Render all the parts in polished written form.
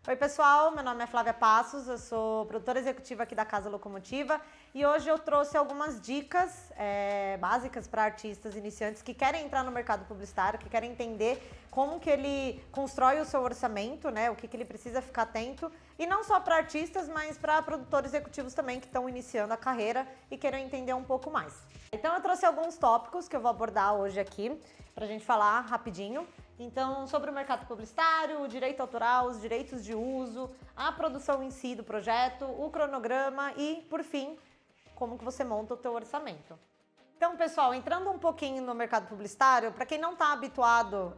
Oi pessoal, meu nome é Flávia Passos, eu sou produtora executiva aqui da Casa Locomotiva e hoje eu trouxe algumas dicas básicas para artistas iniciantes que querem entrar no mercado publicitário, que querem entender como que ele constrói o seu orçamento, né? O que ele precisa ficar atento, e não só para artistas, mas para produtores executivos também que estão iniciando a carreira e querem entender um pouco mais. Então eu trouxe alguns tópicos que eu vou abordar hoje aqui para a gente falar rapidinho. Então, sobre o mercado publicitário, o direito autoral, os direitos de uso, a produção em si do projeto, o cronograma e, por fim, como que você monta o teu orçamento. Então, pessoal, entrando um pouquinho no mercado publicitário, para quem não está habituado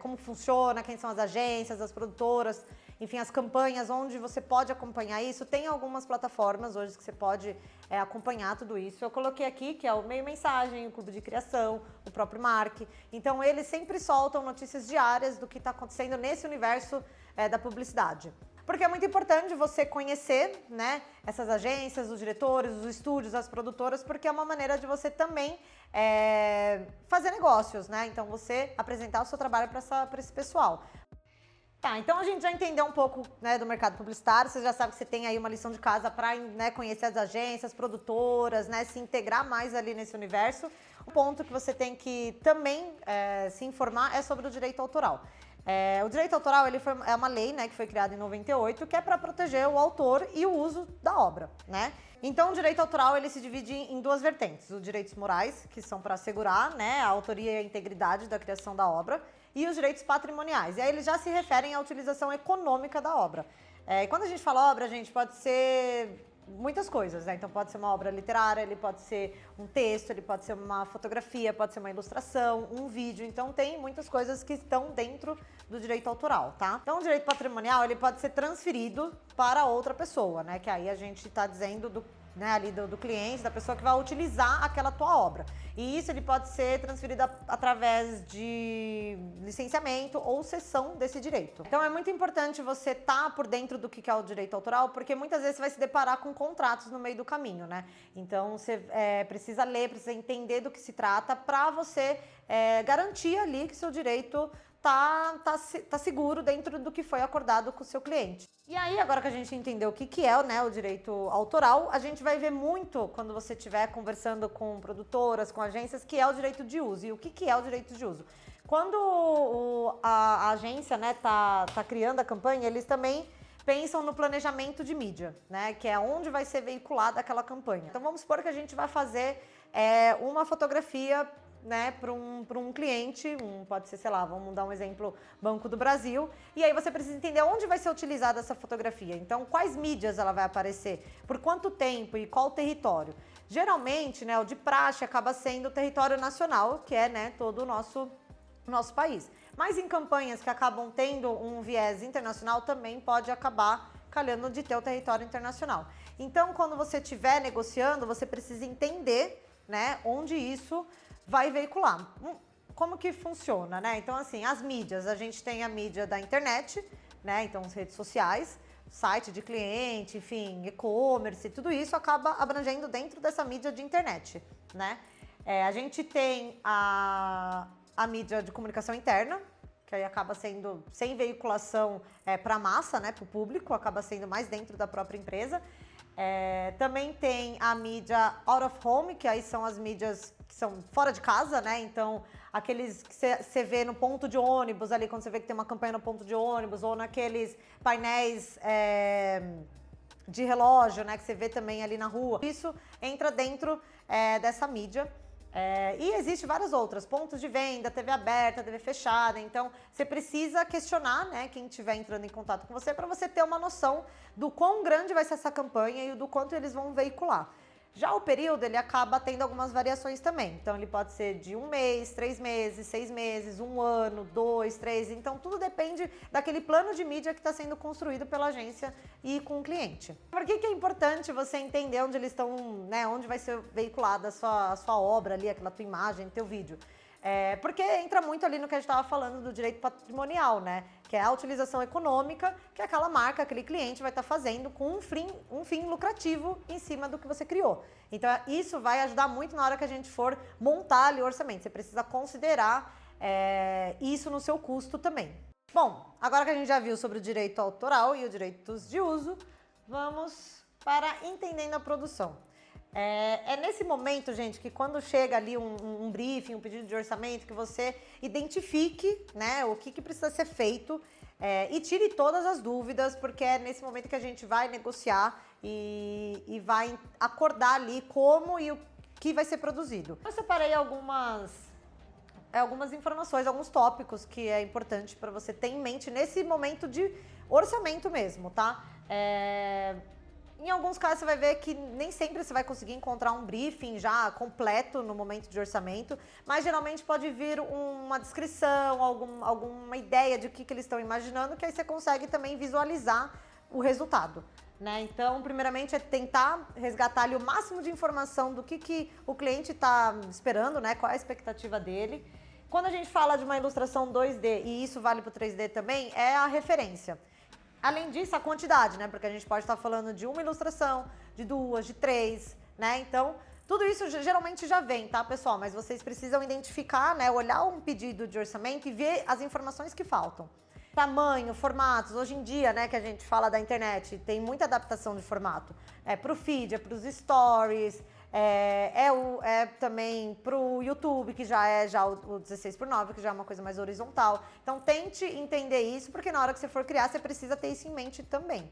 como funciona, quem são as agências, as produtoras, enfim, as campanhas, onde você pode acompanhar isso, tem algumas plataformas hoje que você pode acompanhar tudo isso. Eu coloquei aqui, que é o Meio Mensagem, o Clube de Criação, o próprio Mark. Então, eles sempre soltam notícias diárias do que está acontecendo nesse universo da publicidade. Porque é muito importante você conhecer, né, essas agências, os diretores, os estúdios, as produtoras, porque é uma maneira de você também fazer negócios, né? Então, você apresentar o seu trabalho para esse pessoal. Tá, então a gente já entendeu um pouco, né, do mercado publicitário, você já sabe que você tem aí uma lição de casa para, né, conhecer as agências, as produtoras, né, se integrar mais ali nesse universo. O ponto que você tem que também se informar é sobre o direito autoral. O direito autoral é uma lei, né, que foi criada em 98, que é para proteger o autor e o uso da obra, né? Então, o direito autoral ele se divide em duas vertentes: os direitos morais, que são para assegurar, né, a autoria e a integridade da criação da obra, e os direitos patrimoniais. E aí eles já se referem à utilização econômica da obra. E quando a gente fala obra, gente, pode ser muitas coisas, né? Então pode ser uma obra literária, ele pode ser um texto, ele pode ser uma fotografia, pode ser uma ilustração, um vídeo. Então tem muitas coisas que estão dentro do direito autoral, tá? Então o direito patrimonial, ele pode ser transferido para outra pessoa, né? Que aí a gente está dizendo do cliente, da pessoa que vai utilizar aquela tua obra. E isso ele pode ser transferido através de licenciamento ou cessão desse direito. Então é muito importante você estar por dentro do que é o direito autoral, porque muitas vezes você vai se deparar com contratos no meio do caminho, né? Então você precisa ler, precisa entender do que se trata para você garantir ali que seu direito tá seguro dentro do que foi acordado com o seu cliente. E aí, agora que a gente entendeu o que é, né, o direito autoral, a gente vai ver muito quando você estiver conversando com produtoras, com agências, que é o direito de uso. E o que é o direito de uso? Quando a agência, né, tá criando a campanha, eles também pensam no planejamento de mídia, né, que é onde vai ser veiculada aquela campanha. Então vamos supor que a gente vai fazer uma fotografia, né, para um cliente, pode ser, sei lá, vamos dar um exemplo, Banco do Brasil, e aí você precisa entender onde vai ser utilizada essa fotografia. Então, quais mídias ela vai aparecer, por quanto tempo e qual território. Geralmente, né, o de praxe acaba sendo o território nacional, que é, né, todo o nosso país. Mas em campanhas que acabam tendo um viés internacional, também pode acabar calhando de ter o território internacional. Então, quando você estiver negociando, você precisa entender, né, onde isso vai veicular. Como que funciona, né? Então, assim, as mídias, a gente tem a mídia da internet, né? Então, as redes sociais, site de cliente, enfim, e-commerce, tudo isso acaba abrangendo dentro dessa mídia de internet, né? A gente tem a mídia de comunicação interna, que aí acaba sendo sem veiculação para a massa, né? Para o público, acaba sendo mais dentro da própria empresa. Também tem a mídia out of home, que aí são as mídias que são fora de casa, né? Então, aqueles que você vê no ponto de ônibus ali, quando você vê que tem uma campanha no ponto de ônibus, ou naqueles painéis de relógio, né? Que você vê também ali na rua. Isso entra dentro dessa mídia. E existe várias outras, pontos de venda, TV aberta, TV fechada. Então você precisa questionar, né, quem estiver entrando em contato com você, para você ter uma noção do quão grande vai ser essa campanha e do quanto eles vão veicular. Já o período, ele acaba tendo algumas variações também. Então ele pode ser de 1 mês, 3 meses, 6 meses, 1 ano, 2, 3. Então tudo depende daquele plano de mídia que está sendo construído pela agência e com o cliente. Por que é importante você entender onde eles estão, né, onde vai ser veiculada a sua obra ali, aquela tua imagem, teu vídeo? Porque entra muito ali no que a gente estava falando do direito patrimonial, né? Que é a utilização econômica que aquela marca, aquele cliente vai estar fazendo com um fim lucrativo em cima do que você criou. Então, isso vai ajudar muito na hora que a gente for montar ali o orçamento. Você precisa considerar isso no seu custo também. Bom, agora que a gente já viu sobre o direito autoral e os direitos de uso, vamos para entendendo a produção. É nesse momento, gente, que quando chega ali um briefing, um pedido de orçamento, que você identifique, né, o que precisa ser feito e tire todas as dúvidas, porque é nesse momento que a gente vai negociar e vai acordar ali como e o que vai ser produzido. Eu separei algumas informações, alguns tópicos que é importante para você ter em mente nesse momento de orçamento mesmo, tá? Em alguns casos você vai ver que nem sempre você vai conseguir encontrar um briefing já completo no momento de orçamento, mas geralmente pode vir uma descrição, alguma ideia de o que eles estão imaginando, que aí você consegue também visualizar o resultado, né? Então, primeiramente é tentar resgatar ali o máximo de informação do que o cliente está esperando, né? Qual é a expectativa dele. Quando a gente fala de uma ilustração 2D, e isso vale para o 3D também, é a referência. Além disso, a quantidade, né? Porque a gente pode estar falando de uma ilustração, de duas, de três, né? Então, tudo isso geralmente já vem, tá, pessoal? Mas vocês precisam identificar, né? Olhar um pedido de orçamento e ver as informações que faltam. Tamanho, formatos. Hoje em dia, né, que a gente fala da internet, tem muita adaptação de formato. Para o feed, para os stories, também para o YouTube, que já é o 16:9, que já é uma coisa mais horizontal. Então, tente entender isso, porque na hora que você for criar, você precisa ter isso em mente também.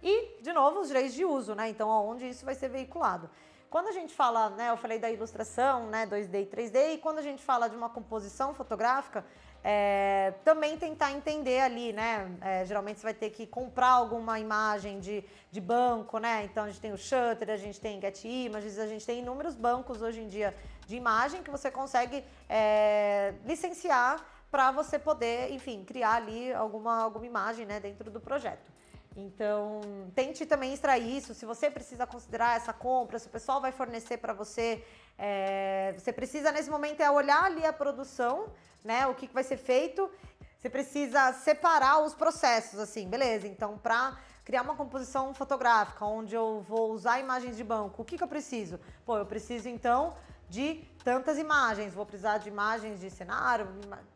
E, de novo, os direitos de uso, né? Então, onde isso vai ser veiculado. Quando a gente fala, né, eu falei da ilustração, né, 2D e 3D, e quando a gente fala de uma composição fotográfica, também tentar entender ali, né? Geralmente você vai ter que comprar alguma imagem de banco, né? Então a gente tem o Shutter, a gente tem Get Images, a gente tem inúmeros bancos hoje em dia de imagem que você consegue licenciar para você poder, enfim, criar ali alguma imagem, né, dentro do projeto. Então, tente também extrair isso. Se você precisa considerar essa compra, se o pessoal vai fornecer para você, você precisa nesse momento olhar ali a produção, né? O que vai ser feito. Você precisa separar os processos, assim, beleza? Então, para criar uma composição fotográfica, onde eu vou usar imagens de banco, o que eu preciso? Pô, eu preciso então de tantas imagens, vou precisar de imagens de cenário,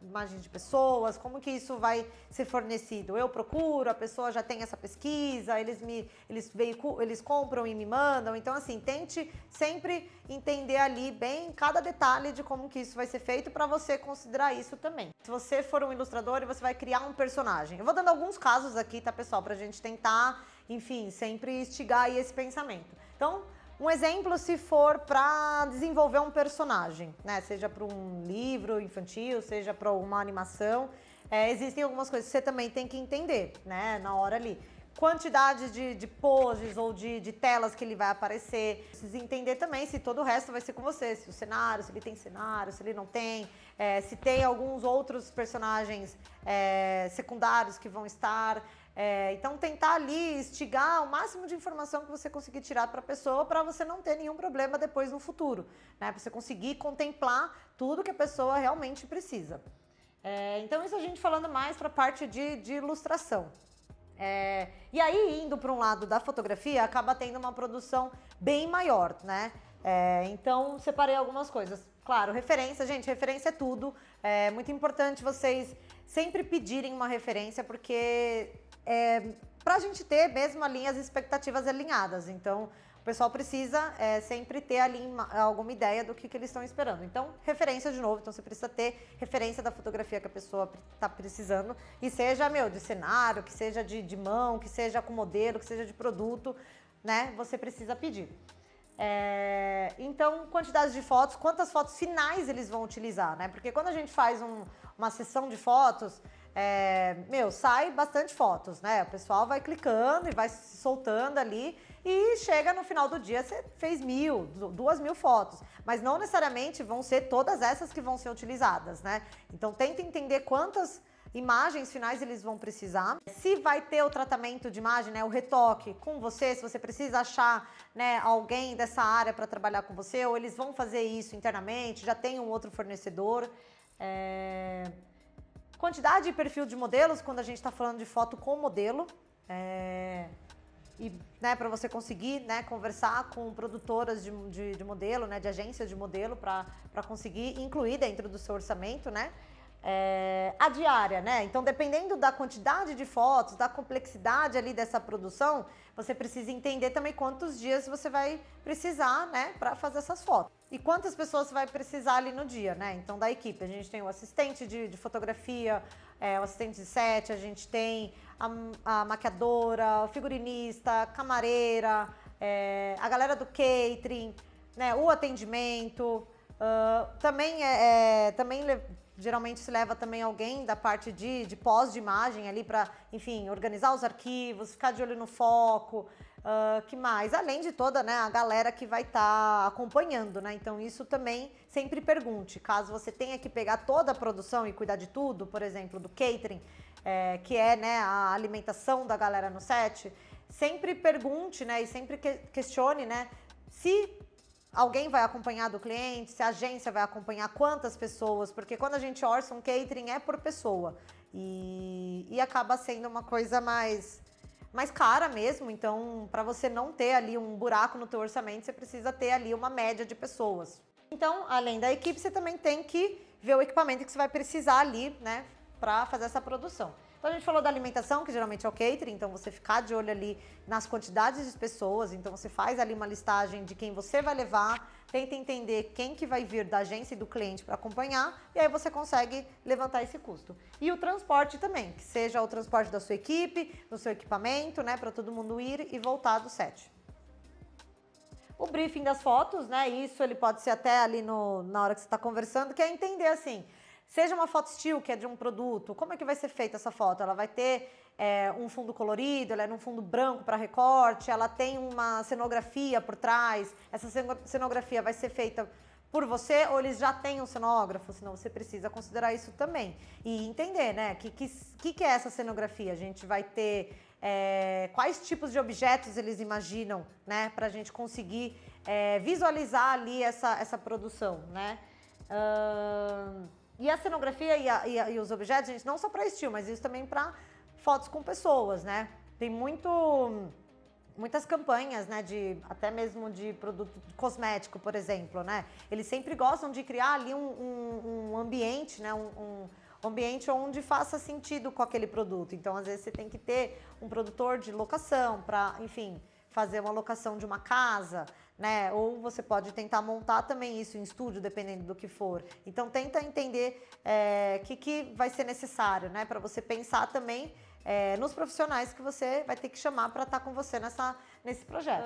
imagens de pessoas, como que isso vai ser fornecido? Eu procuro, a pessoa já tem essa pesquisa, eles compram e me mandam. Então, assim, tente sempre entender ali bem cada detalhe de como que isso vai ser feito para você considerar isso também. Se você for um ilustrador e você vai criar um personagem, eu vou dando alguns casos aqui, tá, pessoal, pra gente tentar, enfim, sempre instigar aí esse pensamento. Então, um exemplo, se for para desenvolver um personagem, né? Seja para um livro infantil, seja para uma animação, existem algumas coisas que você também tem que entender, né? Na hora ali. Quantidade de poses ou de telas que ele vai aparecer. Precisa entender também se todo o resto vai ser com você. Se o cenário, se ele tem cenário, se ele não tem. Se tem alguns outros personagens secundários que vão estar. Então, tentar ali instigar o máximo de informação que você conseguir tirar para a pessoa, para você não ter nenhum problema depois no futuro, né? Para você conseguir contemplar tudo que a pessoa realmente precisa. Então, isso a gente falando mais para a parte de ilustração. E aí, indo para um lado da fotografia, acaba tendo uma produção bem maior, né? Então, separei algumas coisas. Claro, referência, gente, referência é tudo. É muito importante vocês sempre pedirem uma referência, porque pra gente ter mesmo ali as expectativas alinhadas. Então, o pessoal precisa sempre ter ali alguma ideia do que eles estão esperando. Então, referência de novo. Então, você precisa ter referência da fotografia que a pessoa está precisando. E seja, de cenário, que seja de mão, que seja com modelo, que seja de produto, né? Você precisa pedir. Então, quantidade de fotos, quantas fotos finais eles vão utilizar, né? Porque quando a gente faz uma sessão de fotos, sai bastante fotos, né? O pessoal vai clicando e vai se soltando ali e chega no final do dia, você fez 1.000, 2.000 fotos, mas não necessariamente vão ser todas essas que vão ser utilizadas, né? Então, tenta entender quantas imagens finais eles vão precisar. Se vai ter o tratamento de imagem, né, o retoque com você, se você precisa achar, né, alguém dessa área para trabalhar com você, ou eles vão fazer isso internamente, já tem um outro fornecedor. Quantidade e perfil de modelos, quando a gente está falando de foto com modelo. E, né, para você conseguir, né, conversar com produtoras de modelo, né, de agências de modelo, para conseguir incluir dentro do seu orçamento, né? a diária, né? Então, dependendo da quantidade de fotos, da complexidade ali dessa produção, você precisa entender também quantos dias você vai precisar, né, para fazer essas fotos. E quantas pessoas você vai precisar ali no dia, né? Então, da equipe, a gente tem o assistente de fotografia, o assistente de set, a gente tem a maquiadora, o figurinista, camareira, a galera do catering, né, o atendimento, também geralmente se leva também alguém da parte de pós de imagem ali para, enfim, organizar os arquivos, ficar de olho no foco, que mais? Além de toda, né, a galera que vai estar acompanhando, né? Então isso também sempre pergunte, caso você tenha que pegar toda a produção e cuidar de tudo, por exemplo, do catering, que é, né, a alimentação da galera no set, sempre pergunte, né, e sempre questione, né, se alguém vai acompanhar do cliente, se a agência vai acompanhar quantas pessoas, porque quando a gente orça um catering é por pessoa e acaba sendo uma coisa mais cara mesmo, então para você não ter ali um buraco no teu orçamento, você precisa ter ali uma média de pessoas. Então, além da equipe, você também tem que ver o equipamento que você vai precisar ali, né, para fazer essa produção. Então a gente falou da alimentação, que geralmente é o catering, então você ficar de olho ali nas quantidades de pessoas, então você faz ali uma listagem de quem você vai levar, tenta entender quem que vai vir da agência e do cliente para acompanhar, e aí você consegue levantar esse custo. E o transporte também, que seja o transporte da sua equipe, do seu equipamento, né, para todo mundo ir e voltar do set. O briefing das fotos, né, isso ele pode ser até ali na hora que você está conversando, que é entender assim, seja uma foto still, que é de um produto, como é que vai ser feita essa foto? Ela vai ter um fundo colorido, ela é num fundo branco para recorte, ela tem uma cenografia por trás, essa cenografia vai ser feita por você ou eles já têm um cenógrafo, senão você precisa considerar isso também. E entender, né, que é essa cenografia? A gente vai ter quais tipos de objetos eles imaginam, né, para a gente conseguir visualizar ali essa produção, né? E a cenografia e os objetos, gente, não só para estilo, mas isso também para fotos com pessoas, né? Tem muitas campanhas, né, até mesmo de produto cosmético, por exemplo, né? Eles sempre gostam de criar ali um ambiente, né, um ambiente onde faça sentido com aquele produto. Então, às vezes, você tem que ter um produtor de locação para, enfim, fazer uma locação de uma casa, né? Ou você pode tentar montar também isso em estúdio, dependendo do que for. Então, tenta entender o que vai ser necessário, né? Para você pensar também nos profissionais que você vai ter que chamar para estar com você nesse projeto.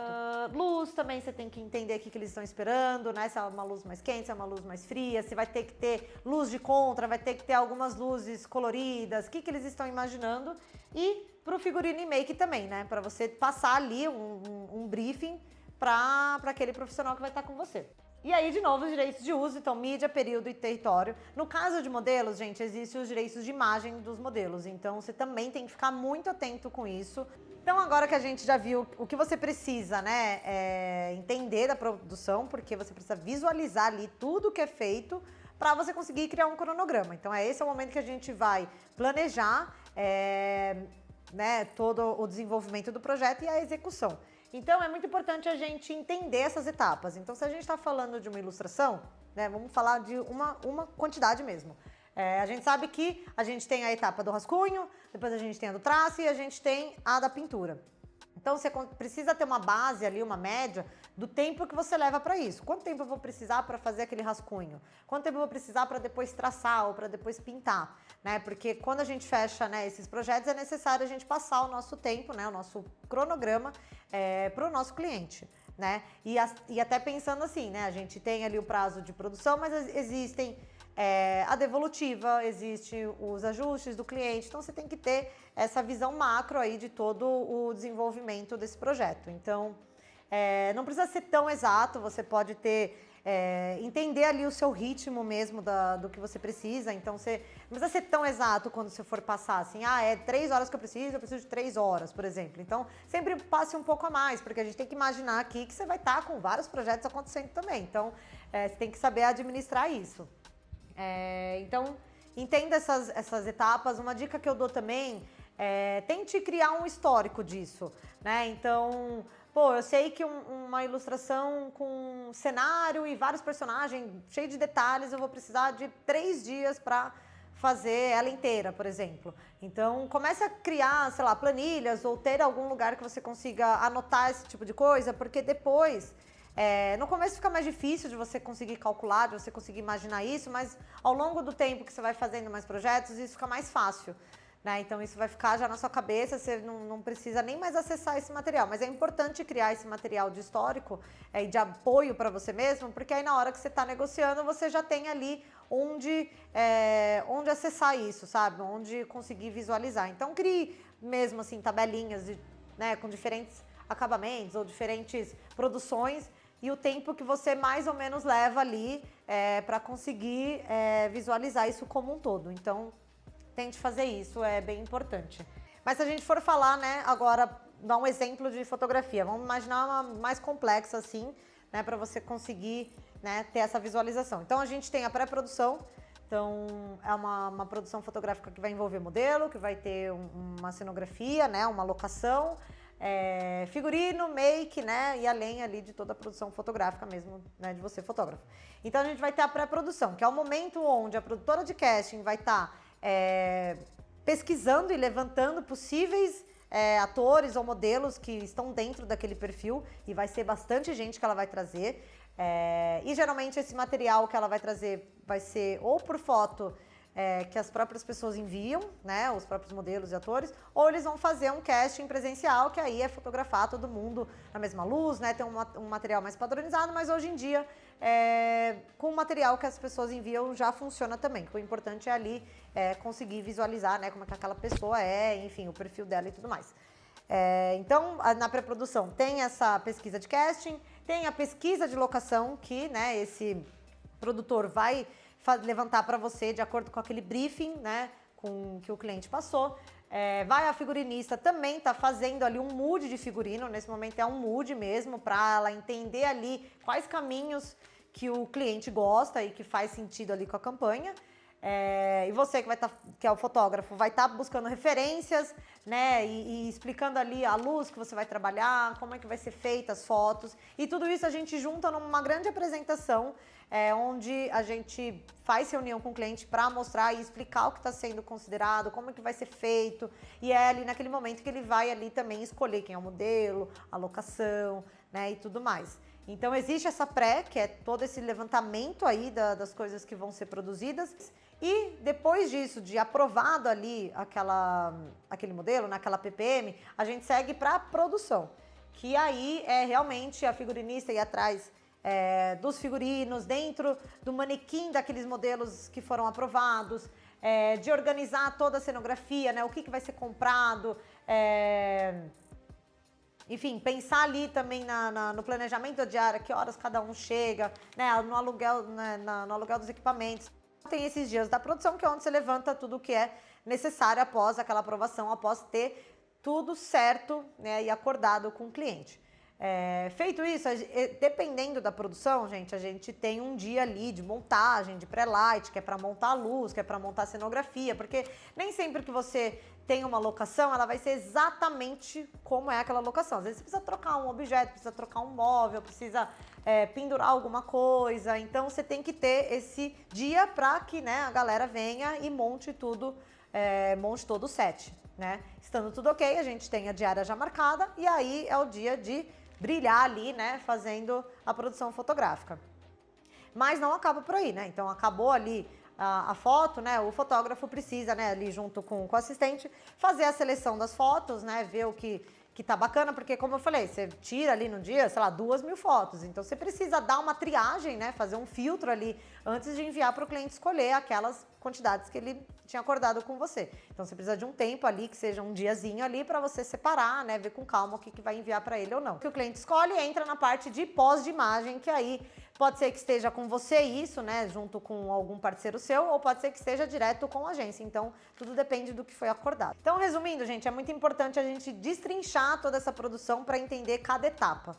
Luz também, você tem que entender o que eles estão esperando, né? Se é uma luz mais quente, se é uma luz mais fria, se vai ter que ter luz de contra, vai ter que ter algumas luzes coloridas, o que eles estão imaginando. E para o figurino e make também, né? Para você passar ali um briefing para aquele profissional que vai estar com você. E aí, de novo, os direitos de uso, então mídia, período e território. No caso de modelos, gente, existem os direitos de imagem dos modelos, então você também tem que ficar muito atento com isso. Então, agora que a gente já viu o que você precisa, né, entender da produção, porque você precisa visualizar ali tudo que é feito para você conseguir criar um cronograma. Então, esse é o momento que a gente vai planejar, né, todo o desenvolvimento do projeto e a execução. Então, é muito importante a gente entender essas etapas. Então, se a gente está falando de uma ilustração, né, vamos falar de uma quantidade mesmo. A gente sabe que a gente tem a etapa do rascunho, depois a gente tem a do traço e a gente tem a da pintura. Então, você precisa ter uma base ali, uma média do tempo que você leva para isso. Quanto tempo eu vou precisar para fazer aquele rascunho? Quanto tempo eu vou precisar para depois traçar ou para depois pintar? Né? Porque quando a gente fecha, né, esses projetos, é necessário a gente passar o nosso tempo, né, o nosso cronograma para o nosso cliente. Né? E até pensando assim, né, a gente tem ali o prazo de produção, mas existem a devolutiva, existem os ajustes do cliente, então você tem que ter essa visão macro aí de todo o desenvolvimento desse projeto. Então, não precisa ser tão exato, você pode ter, entender ali o seu ritmo mesmo do que você precisa, então você não precisa ser tão exato quando você for passar assim, 3 horas que eu preciso de 3 horas, por exemplo. Então, sempre passe um pouco a mais, porque a gente tem que imaginar aqui que você vai estar com vários projetos acontecendo também, então você tem que saber administrar isso. Então, entenda essas etapas. Uma dica que eu dou também tente criar um histórico disso, né? Então, eu sei que uma ilustração com cenário e vários personagens, cheio de detalhes, eu vou precisar de 3 dias para fazer ela inteira, por exemplo. Então, comece a criar, sei lá, planilhas ou ter algum lugar que você consiga anotar esse tipo de coisa, porque depois, no começo fica mais difícil de você conseguir calcular, de você conseguir imaginar isso, mas ao longo do tempo que você vai fazendo mais projetos, isso fica mais fácil. Né? Então, isso vai ficar já na sua cabeça, você não precisa nem mais acessar esse material. Mas é importante criar esse material de histórico e de apoio para você mesmo, porque aí na hora que você está negociando, você já tem ali onde acessar isso, sabe? Onde conseguir visualizar. Então, crie mesmo assim tabelinhas né, com diferentes acabamentos ou diferentes produções e o tempo que você mais ou menos leva ali para conseguir visualizar isso como um todo. Então, tente fazer isso, é bem importante. Mas se a gente for falar, né, agora, dar um exemplo de fotografia, vamos imaginar uma mais complexa assim, né, para você conseguir, né, ter essa visualização. Então, a gente tem a pré-produção, então é uma produção fotográfica que vai envolver modelo, que vai ter uma cenografia, né, uma locação, figurino, make, né, e além ali de toda a produção fotográfica mesmo, né, de você fotógrafo. Então, a gente vai ter a pré-produção, que é o momento onde a produtora de casting vai estar pesquisando e levantando possíveis atores ou modelos que estão dentro daquele perfil, e vai ser bastante gente que ela vai trazer, e geralmente esse material que ela vai trazer vai ser ou por foto que as próprias pessoas enviam, né, os próprios modelos e atores, ou eles vão fazer um casting presencial, que aí é fotografar todo mundo na mesma luz, né, ter um material mais padronizado, mas hoje em dia, com o material que as pessoas enviam já funciona também. O importante é ali conseguir visualizar, né, como é que aquela pessoa enfim, o perfil dela e tudo mais. Então, na pré-produção tem essa pesquisa de casting, tem a pesquisa de locação, que, né, esse produtor vai levantar para você de acordo com aquele briefing, né, que o cliente passou. Vai a figurinista também tá fazendo ali um mood de figurino, nesse momento é um mood mesmo, para ela entender ali quais caminhos que o cliente gosta e que faz sentido ali com a campanha. E você que é o fotógrafo, vai estar buscando referências, né, e explicando ali a luz que você vai trabalhar, como é que vai ser feita as fotos, e tudo isso a gente junta numa grande apresentação, onde a gente faz reunião com o cliente para mostrar e explicar o que está sendo considerado, como é que vai ser feito, e é ali naquele momento que ele vai ali também escolher quem é o modelo, a locação, né, e tudo mais. Então existe essa pré, que é todo esse levantamento aí das coisas que vão ser produzidas, e depois disso, de aprovado ali aquele modelo, naquela PPM, a gente segue para a produção, que aí é realmente a figurinista ir atrás dos figurinos, dentro do manequim daqueles modelos que foram aprovados, de organizar toda a cenografia, né, o que vai ser comprado, enfim, pensar ali também no planejamento da diária, que horas cada um chega, né, no aluguel, né, no aluguel dos equipamentos. Tem esses dias da produção, que é onde você levanta tudo o que é necessário após aquela aprovação, após ter tudo certo, né, e acordado com o cliente. Feito isso, dependendo da produção, gente, a gente tem um dia ali de montagem, de pré-light, que é para montar a luz, que é para montar a cenografia, porque nem sempre que você tem uma locação, ela vai ser exatamente como é aquela locação. Às vezes você precisa trocar um objeto, precisa trocar um móvel, precisa pendurar alguma coisa, então você tem que ter esse dia para que, né, a galera venha e monte tudo, monte todo o set, né? Estando tudo ok, a gente tem a diária já marcada, e aí é o dia de brilhar ali, né, fazendo a produção fotográfica. Mas não acaba por aí, né? Então acabou ali a foto, né? O fotógrafo precisa, né, ali junto com o assistente, fazer a seleção das fotos, né? Ver o que tá bacana, porque como eu falei, você tira ali no dia, sei lá, 2.000 fotos. Então você precisa dar uma triagem, né? Fazer um filtro ali antes de enviar para o cliente escolher aquelas quantidades que ele tinha acordado com você. Então você precisa de um tempo ali, que seja um diazinho ali, para você separar, né? Ver com calma o que vai enviar para ele ou não. O que o cliente escolhe entra na parte de pós de imagem, que aí pode ser que esteja com você isso, né, junto com algum parceiro seu, ou pode ser que esteja direto com a agência. Então, tudo depende do que foi acordado. Então, resumindo, gente, é muito importante a gente destrinchar toda essa produção para entender cada etapa.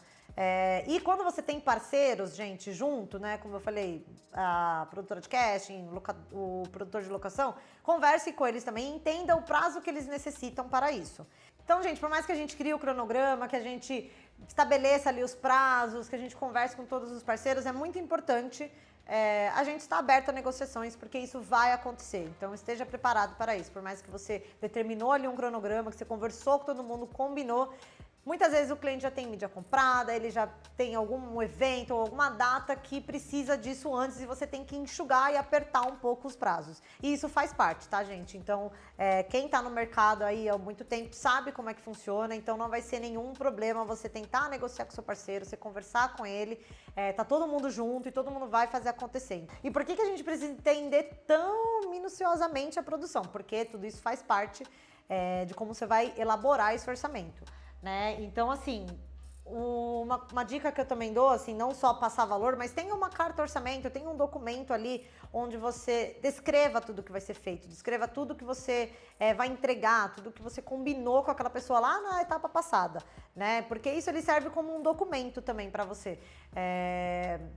E quando você tem parceiros, gente, junto, né, como eu falei, a produtora de casting, o produtor de locação, converse com eles também e entenda o prazo que eles necessitam para isso. Então, gente, por mais que a gente crie o cronograma, que a gente estabeleça ali os prazos, que a gente converse com todos os parceiros, é muito importante a gente está aberto a negociações, porque isso vai acontecer. Então, esteja preparado para isso. Por mais que você determinou ali um cronograma, que você conversou com todo mundo, combinou, muitas vezes o cliente já tem mídia comprada, ele já tem algum evento ou alguma data que precisa disso antes e você tem que enxugar e apertar um pouco os prazos. E isso faz parte, tá, gente? Então, quem tá no mercado aí há muito tempo sabe como é que funciona, então não vai ser nenhum problema você tentar negociar com seu parceiro, você conversar com ele, tá todo mundo junto e todo mundo vai fazer acontecer. E por que a gente precisa entender tão minuciosamente a produção? Porque tudo isso faz parte de como você vai elaborar esse orçamento. Né? Então, assim, uma dica que eu também dou, assim, não só passar valor, mas tenha uma carta orçamento, tenha um documento ali onde você descreva tudo que vai ser feito, descreva tudo que você vai entregar, tudo que você combinou com aquela pessoa lá na etapa passada, né? Porque isso ele serve como um documento também para você.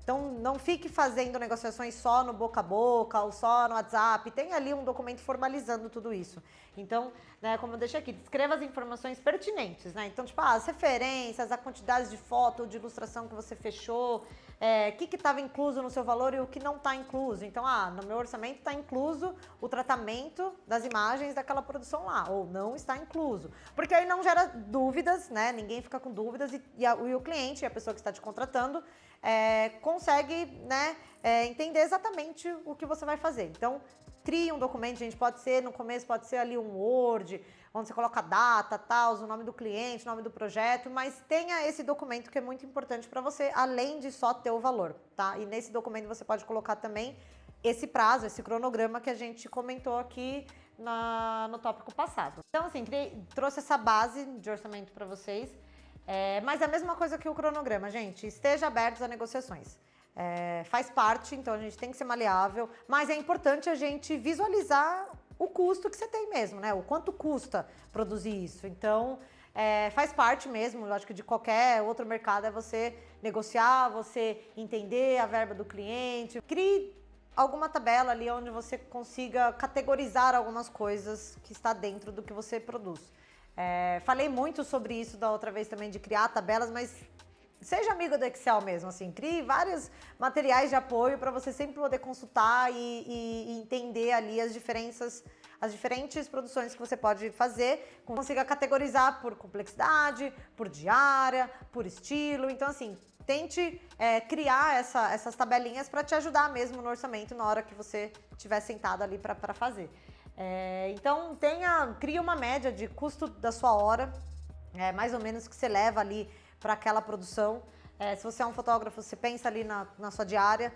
Então, não fique fazendo negociações só no boca a boca ou só no WhatsApp, tenha ali um documento formalizando tudo isso. Então, né, como eu deixei aqui, descreva as informações pertinentes, né? Então, tipo, as referências, a quantidade de foto, de ilustração que você fechou, o que estava incluso no seu valor e o que não está incluso. Então, no meu orçamento está incluso o tratamento das imagens daquela produção lá, ou não está incluso. Porque aí não gera dúvidas, né? Ninguém fica com dúvidas e o cliente, a pessoa que está te contratando, consegue, né, entender exatamente o que você vai fazer. Então, crie um documento, gente, pode ser, no começo pode ser ali um Word, onde você coloca a data, tal, o nome do cliente, o nome do projeto, mas tenha esse documento que é muito importante para você, além de só ter o valor, tá? E nesse documento você pode colocar também esse prazo, esse cronograma que a gente comentou aqui no tópico passado. Então, assim, trouxe essa base de orçamento para vocês, mas é a mesma coisa que o cronograma, gente, esteja abertos a negociações. Faz parte, então a gente tem que ser maleável, mas é importante a gente visualizar o custo que você tem mesmo, né? O quanto custa produzir isso. Então, faz parte mesmo, lógico, de qualquer outro mercado, é você negociar, você entender a verba do cliente. Crie alguma tabela ali onde você consiga categorizar algumas coisas que está dentro do que você produz. Falei muito sobre isso da outra vez também, de criar tabelas, mas seja amigo do Excel mesmo, assim, crie vários materiais de apoio para você sempre poder consultar e entender ali as diferentes produções que você pode fazer, consiga categorizar por complexidade, por diária, por estilo. Então, assim, tente criar essas tabelinhas para te ajudar mesmo no orçamento na hora que você estiver sentado ali para fazer. Então, crie uma média de custo da sua hora, mais ou menos que você leva ali para aquela produção. Se você é um fotógrafo, você pensa ali na sua diária,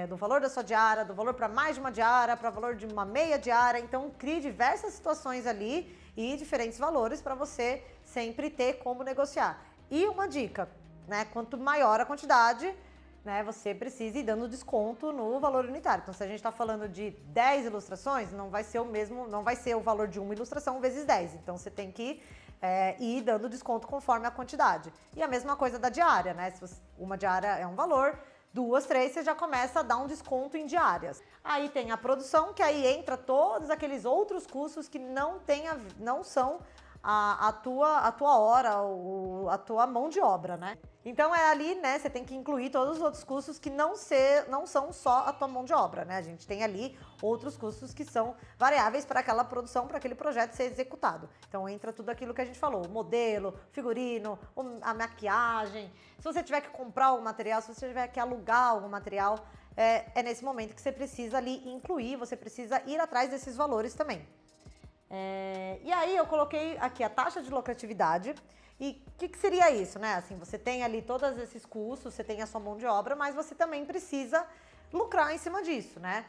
do valor da sua diária, do valor para mais de uma diária, para o valor de uma meia diária. Então, crie diversas situações ali e diferentes valores para você sempre ter como negociar. E uma dica, né? Quanto maior a quantidade, né, você precisa ir dando desconto no valor unitário. Então, se a gente está falando de 10 ilustrações, não vai ser o valor de uma ilustração vezes 10. Então, você tem que ir dando desconto conforme a quantidade. E a mesma coisa da diária, né? Se uma diária é um valor, 2, 3, você já começa a dar um desconto em diárias. Aí tem a produção, que aí entra todos aqueles outros custos que não são a tua hora, a tua mão de obra, né? Então ali, né, você tem que incluir todos os outros custos que não são só a tua mão de obra, né? A gente tem ali outros custos que são variáveis para aquela produção, para aquele projeto ser executado. Então entra tudo aquilo que a gente falou, o modelo, figurino, a maquiagem. Se você tiver que comprar algum material, se você tiver que alugar algum material, é nesse momento que você precisa ali incluir, você precisa ir atrás desses valores também. E aí eu coloquei aqui a taxa de lucratividade. E o que seria isso, né? Assim, você tem ali todos esses custos, você tem a sua mão de obra, mas você também precisa lucrar em cima disso, né?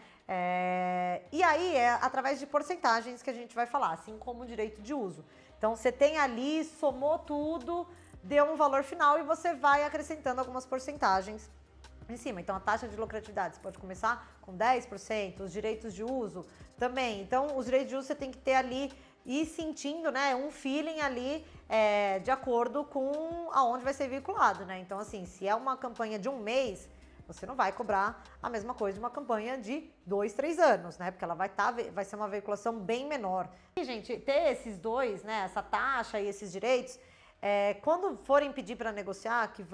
E aí através de porcentagens que a gente vai falar, assim como o direito de uso. Então você tem ali, somou tudo, deu um valor final e você vai acrescentando algumas porcentagens em cima. Então a taxa de lucratividade, você pode começar com 10%, os direitos de uso também. Então os direitos de uso você tem que ter ali e sentindo, né, um feeling ali de acordo com aonde vai ser vinculado, né? Então, assim, se é uma campanha de um mês, você não vai cobrar a mesma coisa de uma campanha de 2, 3 anos, né? Porque ela vai ser uma veiculação bem menor. E, gente, ter esses dois, né, essa taxa e esses direitos, quando forem pedir para negociar, que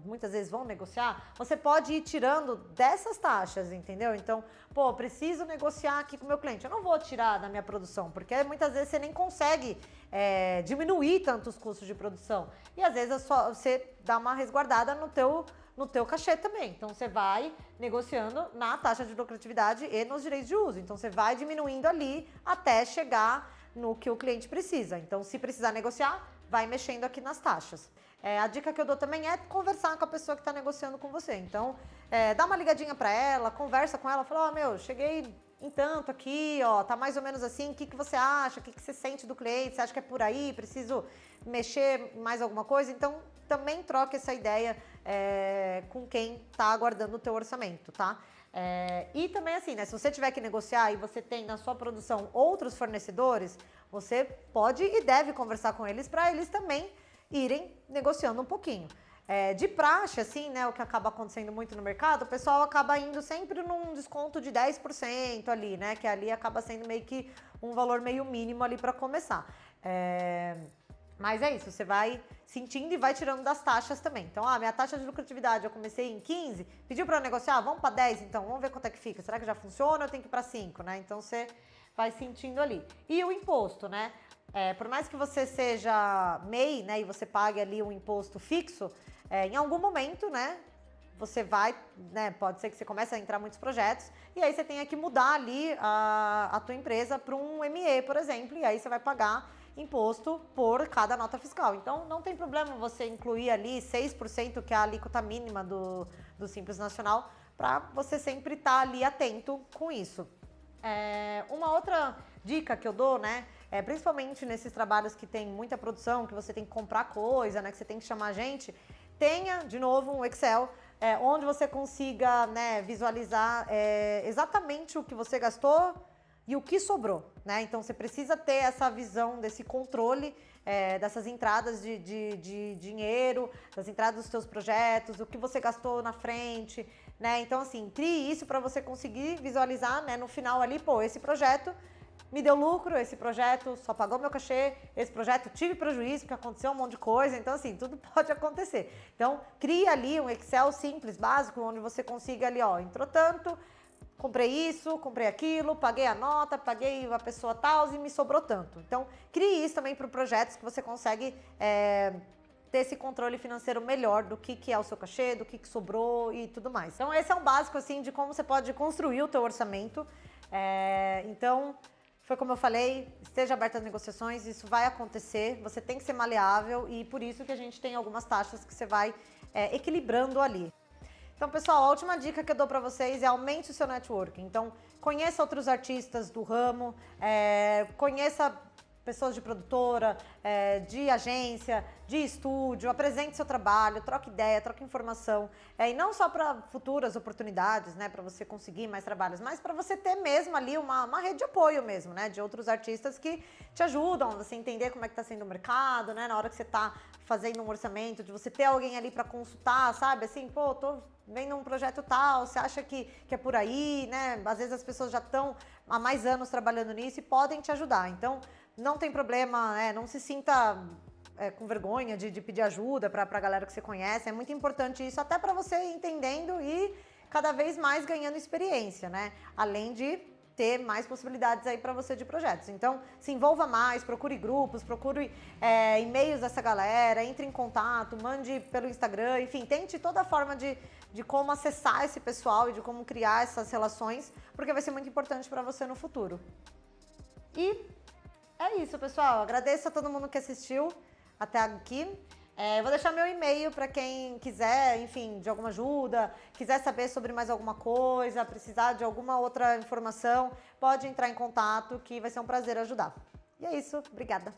muitas vezes vão negociar, você pode ir tirando dessas taxas, entendeu? Então, pô, preciso negociar aqui com o meu cliente. Eu não vou tirar da minha produção, porque muitas vezes você nem consegue diminuir tantos custos de produção. E às vezes você dá uma resguardada no teu cachê também. Então, você vai negociando na taxa de lucratividade e nos direitos de uso. Então, você vai diminuindo ali até chegar no que o cliente precisa. Então, se precisar negociar, vai mexendo aqui nas taxas. A dica que eu dou também é conversar com a pessoa que está negociando com você. Então, dá uma ligadinha para ela, conversa com ela, fala, meu, cheguei em tanto aqui, tá mais ou menos assim, o que você acha, o que você sente do cliente, você acha que é por aí, preciso mexer mais alguma coisa? Então, também troque essa ideia com quem está aguardando o teu orçamento, tá? E também assim, né, se você tiver que negociar e você tem na sua produção outros fornecedores, você pode e deve conversar com eles para eles também irem negociando um pouquinho. De praxe, assim, né, o que acaba acontecendo muito no mercado, o pessoal acaba indo sempre num desconto de 10% ali, né, que ali acaba sendo meio que um valor meio mínimo ali para começar. Mas é isso, você vai sentindo e vai tirando das taxas também. Então, minha taxa de lucratividade eu comecei em 15, pediu para eu negociar, vamos para 10 então, vamos ver quanto é que fica. Será que já funciona ou eu tenho que ir para 5, né? Então, você vai sentindo ali. E o imposto, né? Por mais que você seja MEI, né, e você pague ali um imposto fixo, em algum momento, né, você vai, né, pode ser que você comece a entrar em muitos projetos, e aí você tenha que mudar ali a tua empresa para um ME, por exemplo, e aí você vai pagar imposto por cada nota fiscal. Então, não tem problema você incluir ali 6%, que é a alíquota mínima do Simples Nacional, para você sempre estar ali atento com isso. Uma outra dica que eu dou, né, principalmente nesses trabalhos que tem muita produção, que você tem que comprar coisa, né, que você tem que chamar gente, tenha, de novo, um Excel, onde você consiga, né, visualizar exatamente o que você gastou e o que sobrou, né? Então, você precisa ter essa visão desse controle dessas entradas de dinheiro, das entradas dos seus projetos, o que você gastou na frente, né? Então, assim, crie isso para você conseguir visualizar, né, no final ali, pô, esse projeto me deu lucro, esse projeto só pagou meu cachê, esse projeto tive prejuízo porque aconteceu um monte de coisa, então assim, tudo pode acontecer. Então, cria ali um Excel simples, básico, onde você consiga ali, entrou tanto, comprei isso, comprei aquilo, paguei a nota, paguei a pessoa tal e me sobrou tanto. Então, crie isso também para projetos que você consegue ter esse controle financeiro melhor do que é o seu cachê, do que sobrou e tudo mais. Então, esse é um básico, assim, de como você pode construir o teu orçamento. Então, foi como eu falei, esteja aberto às negociações, isso vai acontecer, você tem que ser maleável e por isso que a gente tem algumas taxas que você vai equilibrando ali. Então, pessoal, a última dica que eu dou para vocês é aumente o seu networking. Então, conheça outros artistas do ramo, conheça pessoas de produtora, de agência, de estúdio, apresente seu trabalho, troque ideia, troque informação. E não só para futuras oportunidades, né, para você conseguir mais trabalhos, mas para você ter mesmo ali uma rede de apoio mesmo, né, de outros artistas que te ajudam a você entender como é que está sendo o mercado, né, na hora que você está fazendo um orçamento, de você ter alguém ali para consultar, sabe, assim, pô, tô vendo um projeto tal, você acha que é por aí, né, às vezes as pessoas já estão há mais anos trabalhando nisso e podem te ajudar. Então, não tem problema, não se sinta com vergonha de pedir ajuda para a galera que você conhece. É muito importante isso, até para você ir entendendo e cada vez mais ganhando experiência, né? Além de ter mais possibilidades aí para você de projetos. Então, se envolva mais, procure grupos, procure e-mails dessa galera, entre em contato, mande pelo Instagram, enfim, tente toda a forma de como acessar esse pessoal e de como criar essas relações, porque vai ser muito importante para você no futuro. E é isso, pessoal. Agradeço a todo mundo que assistiu até aqui. Vou deixar meu e-mail para quem quiser, enfim, de alguma ajuda, quiser saber sobre mais alguma coisa, precisar de alguma outra informação, pode entrar em contato que vai ser um prazer ajudar. E é isso. Obrigada.